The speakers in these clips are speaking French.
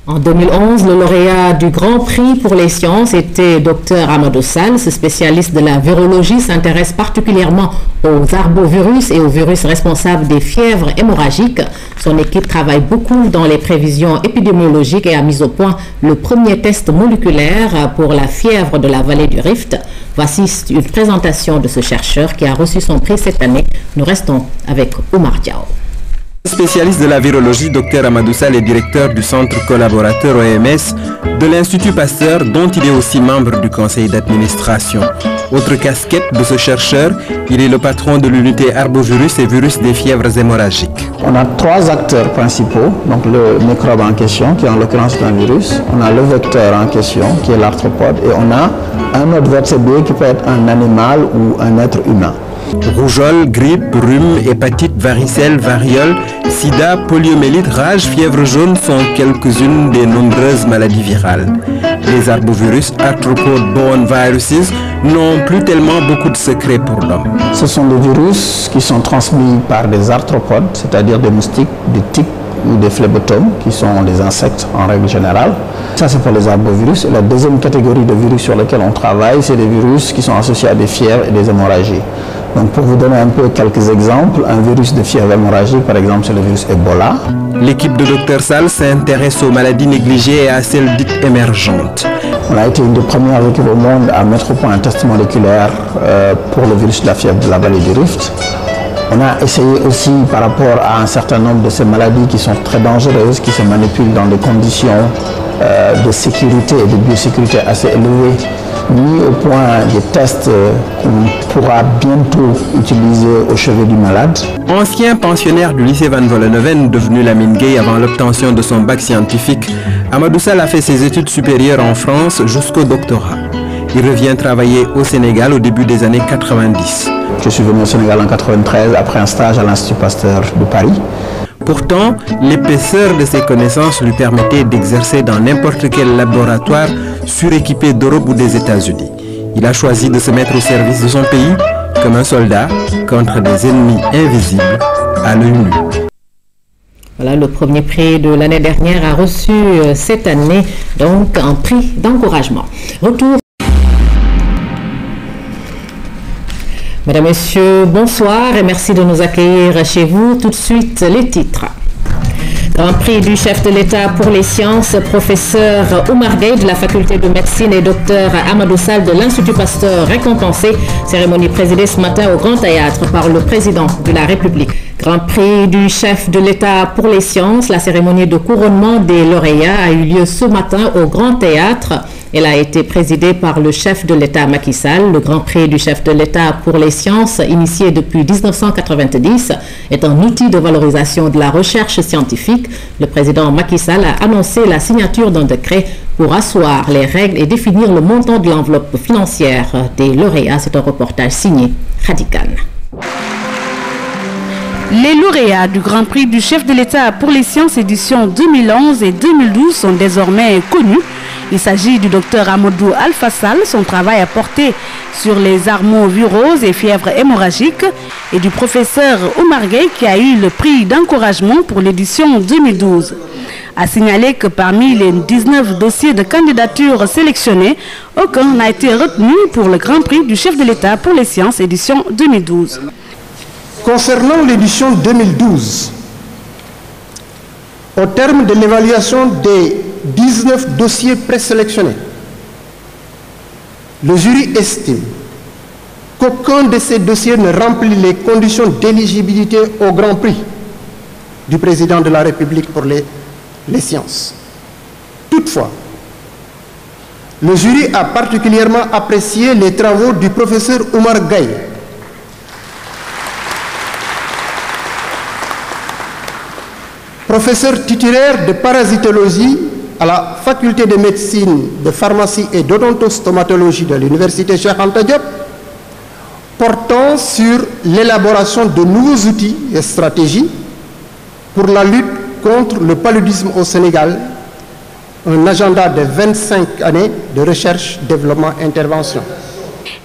En 2011, le lauréat du Grand Prix pour les sciences était Dr Amadou Sall. Ce spécialiste de la virologie s'intéresse particulièrement aux arbovirus et aux virus responsables des fièvres hémorragiques. Son équipe travaille beaucoup dans les prévisions épidémiologiques et a mis au point le premier test moléculaire pour la fièvre de la vallée du Rift. Voici une présentation de ce chercheur qui a reçu son prix cette année. Nous restons avec Oumar Diao. Spécialiste de la virologie, Dr Amadou Sall est directeur du centre collaborateur OMS de l'Institut Pasteur, dont il est aussi membre du conseil d'administration. Autre casquette de ce chercheur, il est le patron de l'unité arbovirus et virus des fièvres hémorragiques. On a trois acteurs principaux, donc le microbe en question, qui est en l'occurrence un virus, on a le vecteur en question, qui est l'arthropode, et on a un autre vertébré qui peut être un animal ou un être humain. Rougeole, grippe, rhume, hépatite, varicelle, variole, sida, poliomyélite, rage, fièvre jaune sont quelques-unes des nombreuses maladies virales. Les arbovirus, arthropode borne viruses, n'ont plus tellement beaucoup de secrets pour l'homme. Ce sont des virus qui sont transmis par des arthropodes, c'est-à-dire des moustiques, des tiques ou des phlébotomes, qui sont des insectes en règle générale. Ça, c'est pour les arbovirus. Et la deuxième catégorie de virus sur lesquels on travaille, c'est des virus qui sont associés à des fièvres et des hémorragies. Donc, pour vous donner un peu quelques exemples, un virus de fièvre hémorragique, par exemple, c'est le virus Ebola. L'équipe de Dr Sall s'intéresse aux maladies négligées et à celles dites émergentes. On a été une des premières équipes au monde à mettre au point un test moléculaire pour le virus de la fièvre de la vallée du Rift. On a essayé aussi, par rapport à un certain nombre de ces maladies qui sont très dangereuses, qui se manipulent dans des conditions de sécurité et de biosécurité assez élevées, mis au point des tests qu'on pourra bientôt utiliser au chevet du malade. Ancien pensionnaire du lycée Van Vollenhoven, devenu Lamine Gueye avant l'obtention de son bac scientifique, Amadou Sall a fait ses études supérieures en France jusqu'au doctorat. Il revient travailler au Sénégal au début des années 90. Je suis venu au Sénégal en 93 après un stage à l'Institut Pasteur de Paris. Pourtant, l'épaisseur de ses connaissances lui permettait d'exercer dans n'importe quel laboratoire suréquipé d'Europe ou des États-Unis. Il a choisi de se mettre au service de son pays comme un soldat contre des ennemis invisibles à l'œil nu. Voilà, le premier prix de l'année dernière a reçu cette année donc un prix d'encouragement. Retour. Mesdames, Messieurs, bonsoir et merci de nous accueillir chez vous. Tout de suite, les titres. Grand prix du chef de l'État pour les sciences, professeur Oumar Gueye de la faculté de médecine et docteur Amadou Sall de l'Institut Pasteur récompensé. Cérémonie présidée ce matin au Grand Théâtre par le président de la République. Grand prix du chef de l'État pour les sciences, la cérémonie de couronnement des lauréats a eu lieu ce matin au Grand Théâtre. Elle a été présidée par le chef de l'État Macky Sall. Le Grand Prix du chef de l'État pour les sciences, initié depuis 1990, est un outil de valorisation de la recherche scientifique. Le président Macky Sall a annoncé la signature d'un décret pour asseoir les règles et définir le montant de l'enveloppe financière des lauréats. C'est un reportage signé Radican. Les lauréats du Grand Prix du chef de l'État pour les sciences éditions 2011 et 2012 sont désormais connus. Il s'agit du docteur Amadou Alpha Sall, son travail a porté sur les arboviroses et fièvres hémorragiques, et du professeur Oumar Gueye qui a eu le prix d'encouragement pour l'édition 2012. A signaler que parmi les 19 dossiers de candidature sélectionnés, aucun n'a été retenu pour le Grand Prix du chef de l'État pour les sciences édition 2012. Concernant l'édition 2012, au terme de l'évaluation des 19 dossiers présélectionnés, le jury estime qu'aucun de ces dossiers ne remplit les conditions d'éligibilité au Grand Prix du président de la République pour les sciences. Toutefois, le jury a particulièrement apprécié les travaux du professeur Oumar Gueye, professeur titulaire de parasitologie à la faculté de médecine, de pharmacie et d'odontostomatologie de l'université Cheikh Anta Diop, portant sur l'élaboration de nouveaux outils et stratégies pour la lutte contre le paludisme au Sénégal, un agenda de 25 années de recherche, développement, intervention.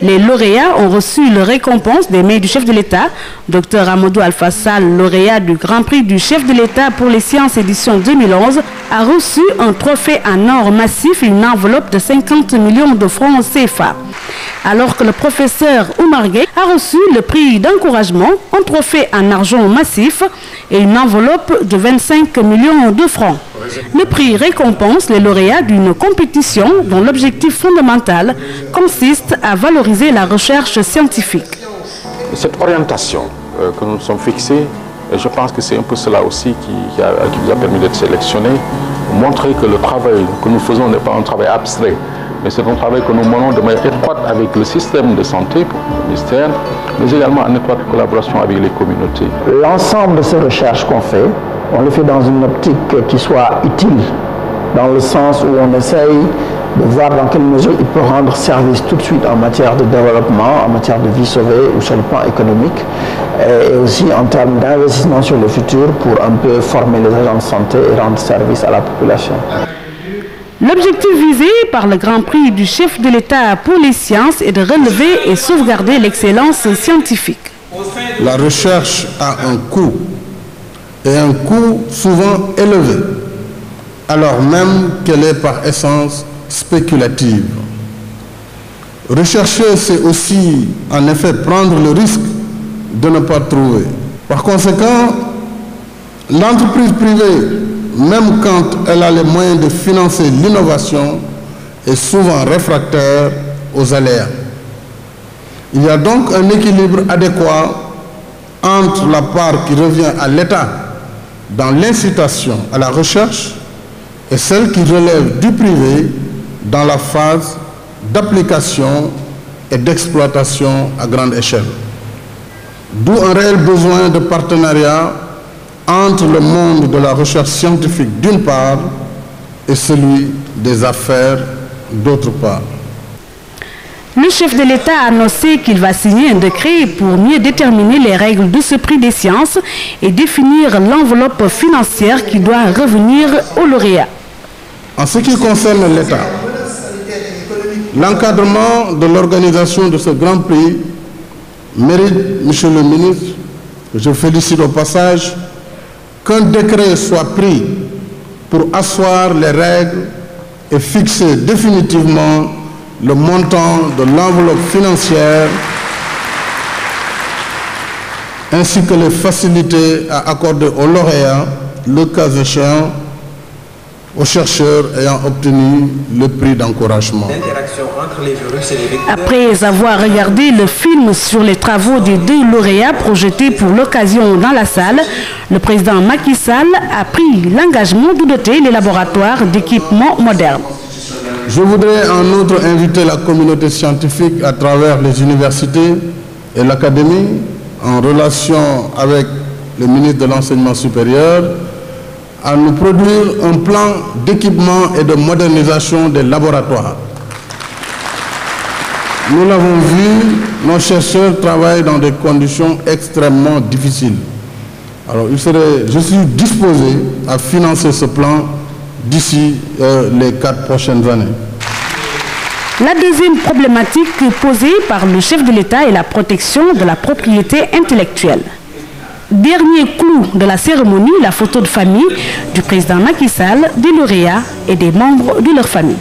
Les lauréats ont reçu leur récompense des mains du chef de l'État. Dr Amadou Alpha Sall, lauréat du Grand Prix du chef de l'État pour les sciences édition 2011, a reçu un trophée en or massif et une enveloppe de 50 millions de francs CFA. Alors que le professeur Oumar Gueye a reçu le prix d'encouragement, un trophée en argent massif et une enveloppe de 25 millions de francs. Le prix récompense les lauréats d'une compétition dont l'objectif fondamental consiste à valoriser la recherche scientifique. Cette orientation que nous nous sommes fixés, je pense que c'est un peu cela aussi qui nous a permis d'être sélectionnés, montrer que le travail que nous faisons n'est pas un travail abstrait, mais c'est un travail que nous menons de manière étroite avec le système de santé, le ministère, mais également en étroite collaboration avec les communautés. L'ensemble de ces recherches qu'on fait, on le fait dans une optique qui soit utile, dans le sens où on essaye de voir dans quelle mesure il peut rendre service tout de suite en matière de développement, en matière de vie sauvée ou sur le plan économique, et aussi en termes d'investissement sur le futur pour un peu former les agents de santé et rendre service à la population. L'objectif visé par le Grand Prix du chef de l'État pour les sciences est de relever et sauvegarder l'excellence scientifique. La recherche a un coût, et un coût souvent élevé, alors même qu'elle est par essence spéculative. Rechercher, c'est aussi en effet prendre le risque de ne pas trouver. Par conséquent, l'entreprise privée, même quand elle a les moyens de financer l'innovation, est souvent réfractaire aux aléas. Il y a donc un équilibre adéquat entre la part qui revient à l'État dans l'incitation à la recherche et celle qui relève du privé dans la phase d'application et d'exploitation à grande échelle. D'où un réel besoin de partenariat entre le monde de la recherche scientifique d'une part et celui des affaires d'autre part. Le chef de l'État a annoncé qu'il va signer un décret pour mieux déterminer les règles de ce prix des sciences et définir l'enveloppe financière qui doit revenir aux lauréats. En ce qui concerne l'État, l'encadrement de l'organisation de ce grand prix mérite, Monsieur le ministre, que je félicite au passage, qu'un décret soit pris pour asseoir les règles et fixer définitivement le montant de l'enveloppe financière ainsi que les facilités à accorder aux lauréats, le cas échéant, aux chercheurs ayant obtenu le prix d'encouragement. Après avoir regardé le film sur les travaux des deux lauréats projetés pour l'occasion dans la salle, le président Macky Sall a pris l'engagement de doter les laboratoires d'équipements modernes. Je voudrais en outre inviter la communauté scientifique à travers les universités et l'académie, en relation avec le ministre de l'Enseignement supérieur, à nous produire un plan d'équipement et de modernisation des laboratoires. Nous l'avons vu, nos chercheurs travaillent dans des conditions extrêmement difficiles. Alors, je suis disposé à financer ce plan d'ici les 4 prochaines années. La deuxième problématique posée par le chef de l'État est la protection de la propriété intellectuelle. Dernier clou de la cérémonie, la photo de famille du président Macky Sall, des lauréats et des membres de leur famille.